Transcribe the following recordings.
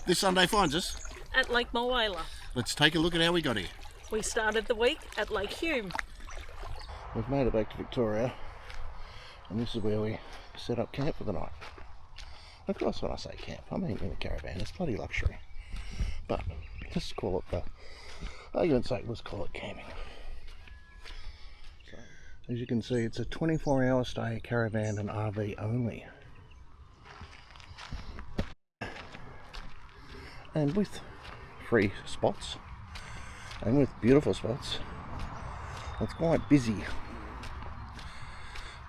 This Sunday finds us at Lake Mulwala. Let's take a look at how we got here. We started the week at Lake Hume. We've made it back to Victoria, and this is where we set up camp for the night. Of course, when I say camp, I mean in a caravan. It's bloody luxury, but let's call it, for argument's sake, let's call it camping. So, as you can see, it's a 24-hour stay, caravan and RV only, and with free spots and with beautiful spots. It's quite busy.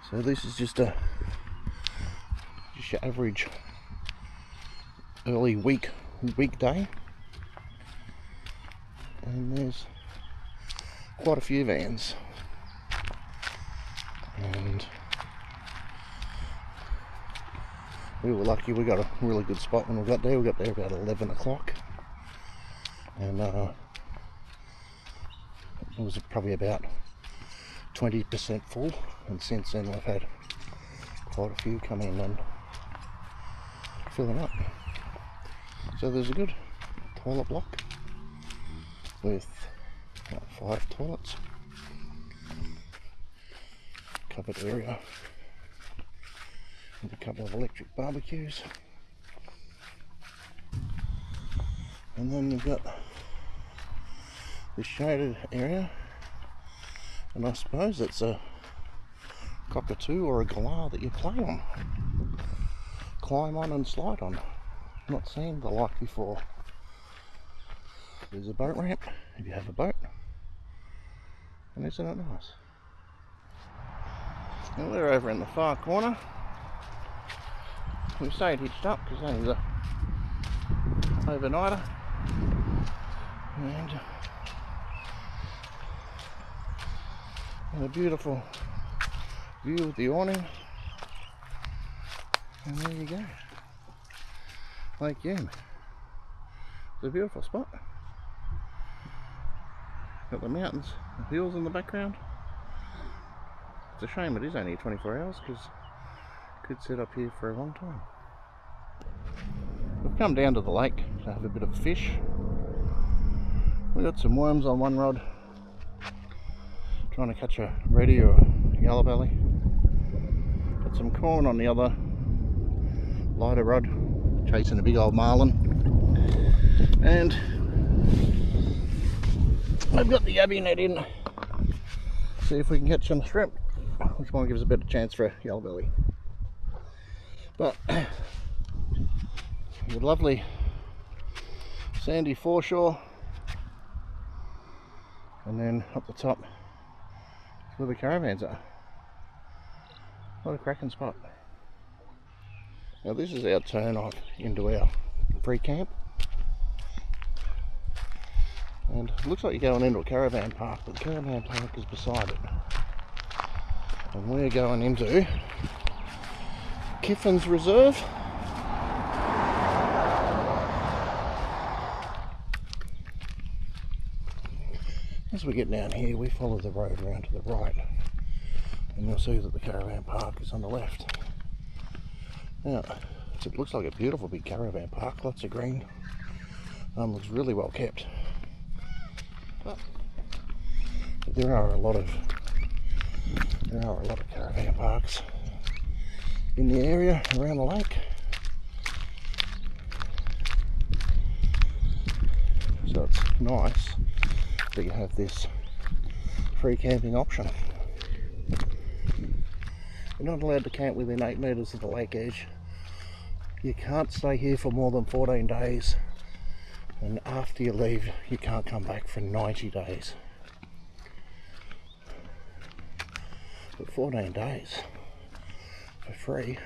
So this is just your average early weekday, and there's quite a few vans, and we were lucky. We got a really good spot when we got there. We got there about 11 o'clock, and it was probably about 20% full, and since then we've had quite a few come in and fill them up. So there's a good toilet block with 5 toilets, covered area with a couple of electric barbecues, and then you've got this shaded area, and I suppose it's a cockatoo or a galah that you climb on and slide on. Not seen the like before. There's a boat ramp if you have a boat, and isn't it nice? And we're over in the far corner. We stayed hitched up because that was a overnighter, and a beautiful view with the awning, and there you go, Lake Hume. It's a beautiful spot. Got the mountains, the hills in the background. It's a shame it is only 24 hours because could sit up here for a long time. We've come down to the lake to have a bit of fish. We got some worms on one rod, trying to catch a reddy or a yellow belly. Got some corn on the other lighter rod, chasing a big old marlin. And I've got the yabby net in, see if we can catch some shrimp, which might give us a better chance for a yellow belly. But a lovely sandy foreshore, and then up the top where the caravans are. What a cracking spot. Now this is our turn off into our free camp, and it looks like you're going into a caravan park, but the caravan park is beside it, and we're going into Kiffin's Reserve. As we get down here, we follow the road around to the right, and you'll see that the caravan park is on the left. Now, it looks like a beautiful big caravan park, lots of green. Looks really well kept. But there are a lot of caravan parks in the area around the lake. So it's nice that you have this free camping option. You're not allowed to camp within 8 metres of the lake edge. You can't stay here for more than 14 days. And after you leave, you can't come back for 90 days. But 14 days for free,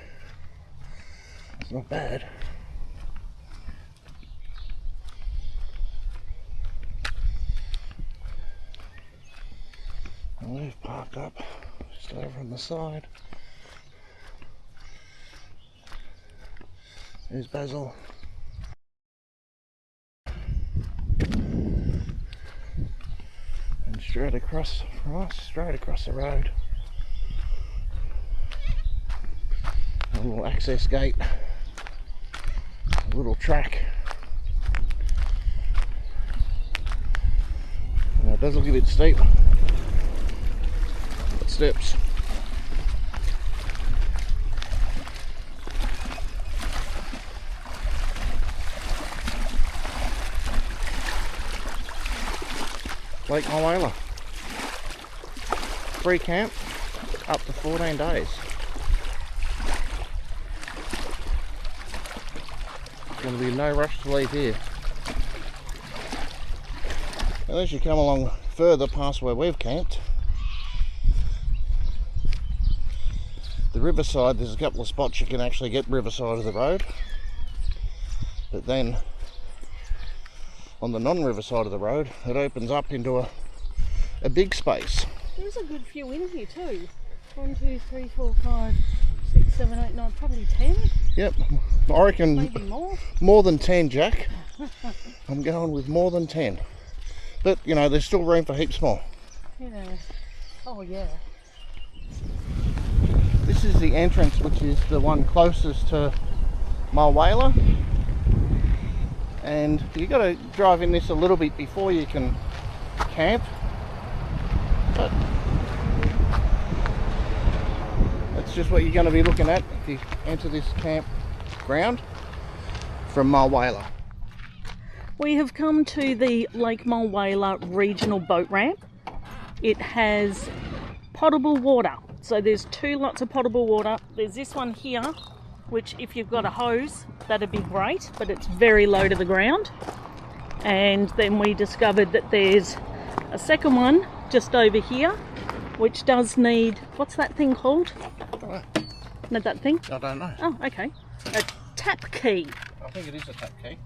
it's not bad. And we've parked up just over on the side. There's Basil. And straight across from us, straight across the road, a little access gate, a little track does look a bit steep. Got steps. Lake Mulwala. Free camp, up to 14 days. Going to be no rush to leave here. And as you come along further past where we've camped, the riverside, there's a couple of spots you can actually get riverside of the road, but then on the non-river side of the road it opens up into a big space. There's a good few in here too. 1, 2, 3, 4, 5, 6, 7, 8, 9, probably 10. Yep, I reckon maybe more. More than 10, Jack. I'm going with more than 10. But you know, there's still room for heaps more. Yeah. Oh yeah. This is the entrance, which is the one closest to Mulwala. And you got to drive in this a little bit before you can camp. But that's just what you're going to be looking at if you enter this campground from Mulwala. We have come to the Lake Mulwala regional boat ramp. It has potable water. So there's 2 lots of potable water. There's this one here, which if you've got a hose, that'd be great, but it's very low to the ground. And then we discovered that there's a second one just over here, which does need, what's that thing called? Know that thing? I don't know. Oh, okay. A tap key. I think it is a tap key.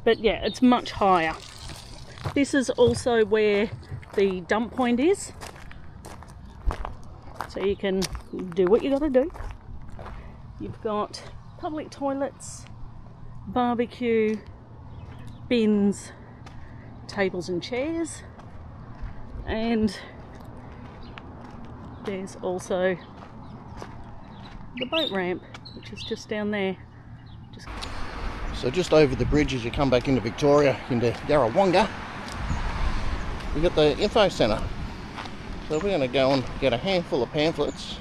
But yeah, it's much higher. This is also where the dump point is. So you can do what you got to do. You've got public toilets, barbecue, bins, tables and chairs, and there's also the boat ramp, which is just down there. So just over the bridge as you come back into Victoria, into Yarrawonga, we've got the info centre. So we're going to go and get a handful of pamphlets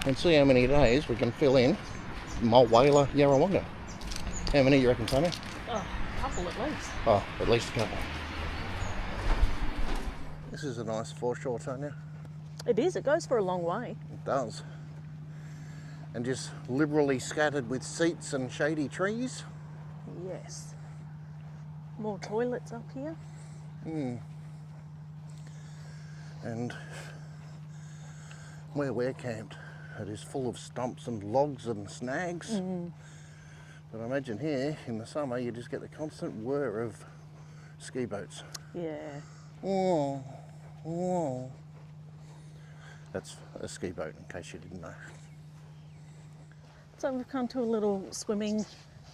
and see how many days we can fill in Mulwala, Yarrawonga. How many you reckon, Tony? Oh, a couple at least. Oh, at least a couple. This is a nice foreshore, Tanya. It is, it goes for a long way. It does. And just liberally scattered with seats and shady trees. Yes. More toilets up here. And where we're camped, it is full of stumps and logs and snags. But I imagine here in the summer you just get the constant whir of ski boats. Yeah. Oh, oh. That's a ski boat, in case you didn't know. So we've come to a little swimming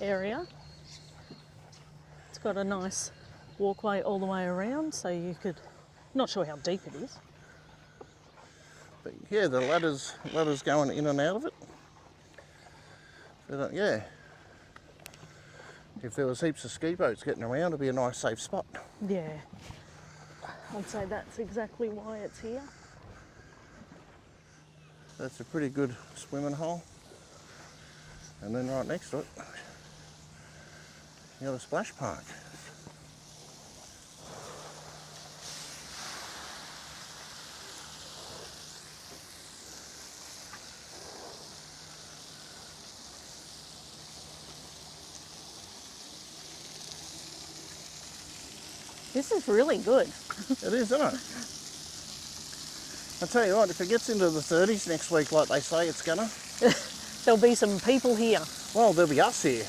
area. It's got a nice walkway all the way around, so you could, not sure how deep it is. But yeah, the ladders going in and out of it. But, yeah. If there was heaps of ski boats getting around, it'd be a nice safe spot. Yeah. I'd say that's exactly why it's here. That's a pretty good swimming hole. And then right next to it, you got a splash park. This is really good. It is, isn't it? I tell you what, if it gets into the 30s next week like they say it's gonna, There'll be some people here. well, there'll be us here.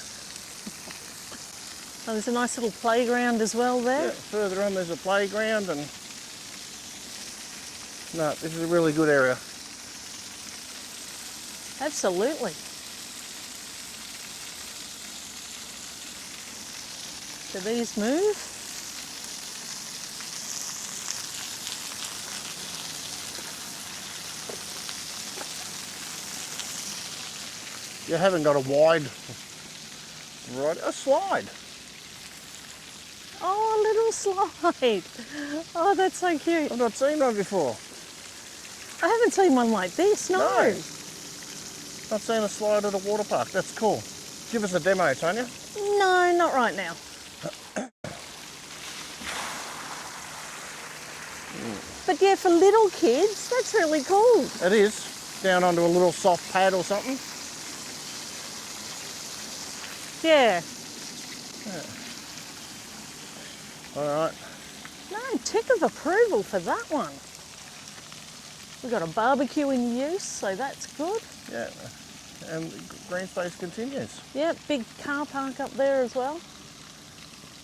Oh, there's a nice little playground as well there. Yeah, further on there's a playground and... No, this is a really good area. Absolutely. Do these move? You haven't got a wide... Right, a slide. Oh, a little slide. Oh, that's so cute. I've not seen one before. I haven't seen one like this, no. Not seen a slide at a water park. That's cool. Give us a demo, Tanya. No, not right now. But yeah, for little kids, that's really cool. It is. Down onto a little soft pad or something. Yeah. All right. No, tick of approval for that one. We've got a barbecue in use, so that's good. Yeah. And green space continues. Yeah, big car park up there as well.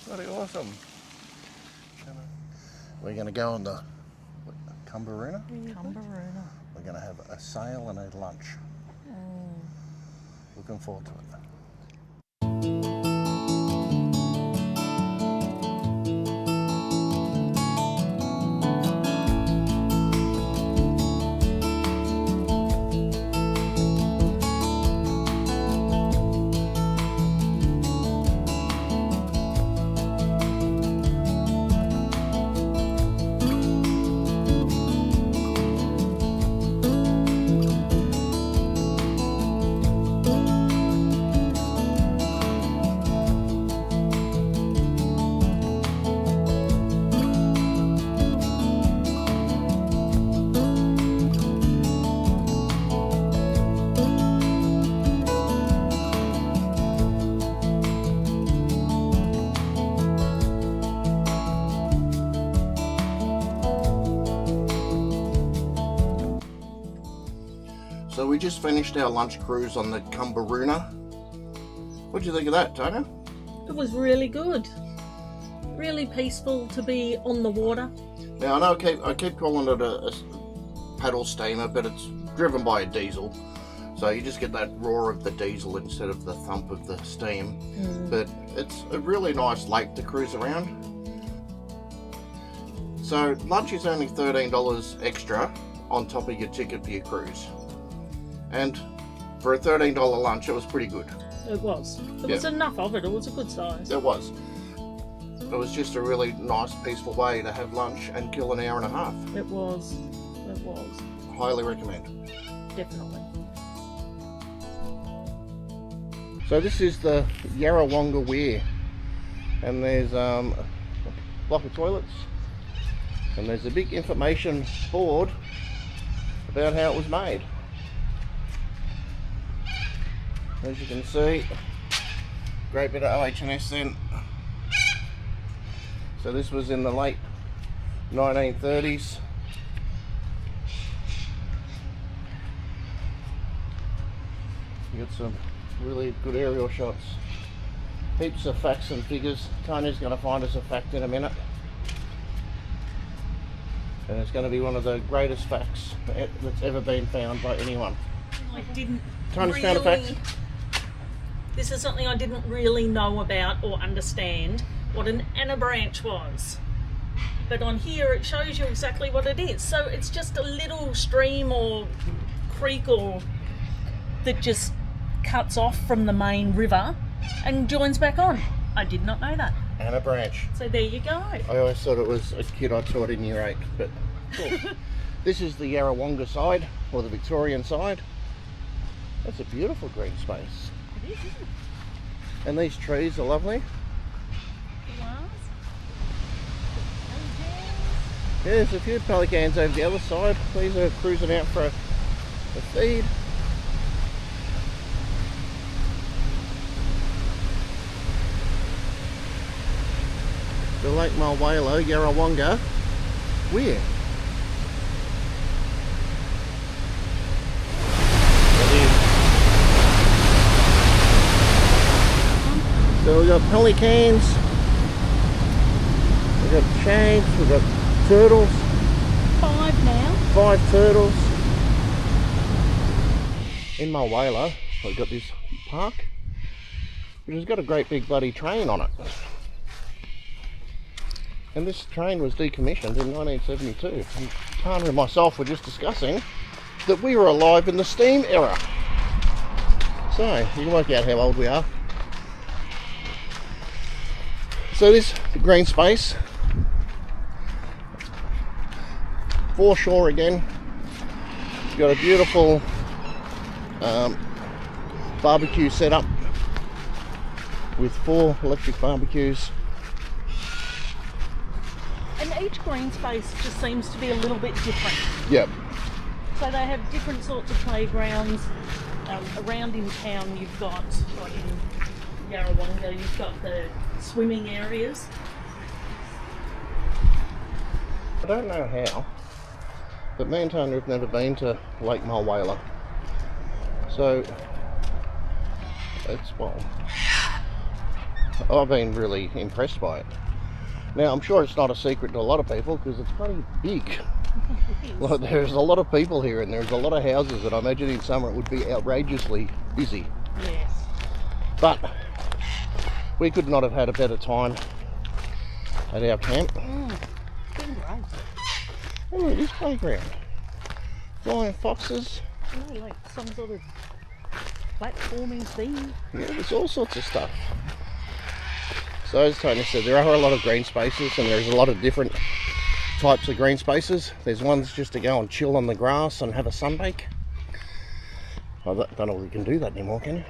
Bloody awesome. We're going to go on the Cumberuna. Cumberuna. We're going to have a sail and a lunch. Looking forward to it. So we just finished our lunch cruise on the Cumberuna. What do you think of that, Tanya? It was really good. Really peaceful to be on the water. Now I know I keep calling it a paddle steamer, but it's driven by a diesel. So you just get that roar of the diesel instead of the thump of the steam. But it's a really nice lake to cruise around. So lunch is only $13 extra on top of your ticket for your cruise. And for a $13 lunch, it was pretty good. It was. There was enough of it. It was a good size. It was. It was just a really nice, peaceful way to have lunch and kill an hour and a half. It was. It was. Highly recommend. Definitely. So this is the Yarrawonga Weir, and there's a block of toilets, and there's a big information board about how it was made. As you can see, great bit of OH&S then. So this was in the late 1930s. You got some really good aerial shots. Heaps of facts and figures. Tanya's going to find us a fact in a minute. And it's going to be one of the greatest facts that's ever been found by anyone. I didn't Tanya's found a fact. This is something I didn't really know about or understand what an anabranch was. But on here it shows you exactly what it is. So it's just a little stream or creek or that just cuts off from the main river and joins back on. I did not know that. Anabranch. So there you go. I always thought it was a kid I taught in year 8, but cool. This is the Yarrawonga side, or the Victorian side. That's a beautiful green space. It is, isn't it? And these trees are lovely. Yeah, there's a few pelicans over the other side. These are cruising out for a feed. The Lake Mulwala, Yarrawonga Weir. So we've got pelicans, we've got shanks, we've got turtles. 5 now. 5 turtles. In Mulwala, we've got this park, which has got a great big bloody train on it. And this train was decommissioned in 1972. And Tanya and myself were just discussing that we were alive in the steam era. So, you can work out how old we are. So this green space, foreshore again. You've got a beautiful barbecue setup with 4 electric barbecues. And each green space just seems to be a little bit different. Yep. So they have different sorts of playgrounds. Around in town you've got, like in Yarrawonga, you've got the swimming areas. I don't know how, but me and Tanya have never been to Lake Mulwala. So, it's, well, I've been really impressed by it. Now, I'm sure it's not a secret to a lot of people because it's pretty big. Well, there's a lot of people here and there's a lot of houses, and I imagine in summer it would be outrageously busy. Yes. But we could not have had a better time at our camp. It's been great. Oh, look at this playground. Flying foxes. Oh, like some sort of platforming thing. Yeah, there's all sorts of stuff. So as Tony said, there are a lot of green spaces, and there's a lot of different types of green spaces. There's ones just to go and chill on the grass and have a sunbake. I don't know if we can do that anymore, can you?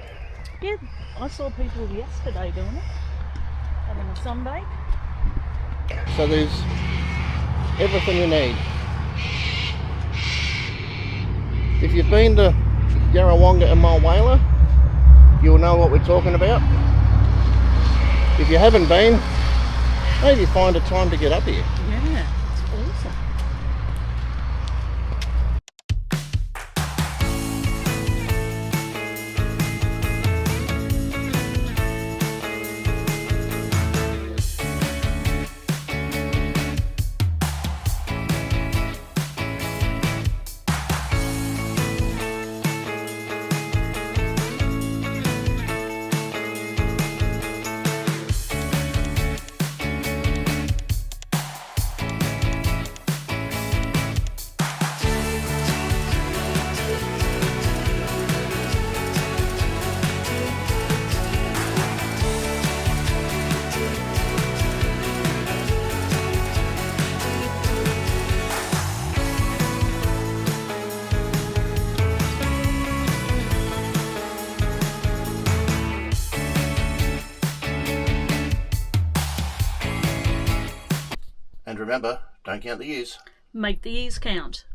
Yeah, I saw people yesterday doing it, having a sunbake. So there's everything you need. If you've been to Yarrawonga and Mulwala, you'll know what we're talking about. If you haven't been, maybe find a time to get up here. Yeah, it's awesome. And remember, don't count the years. Make the years count.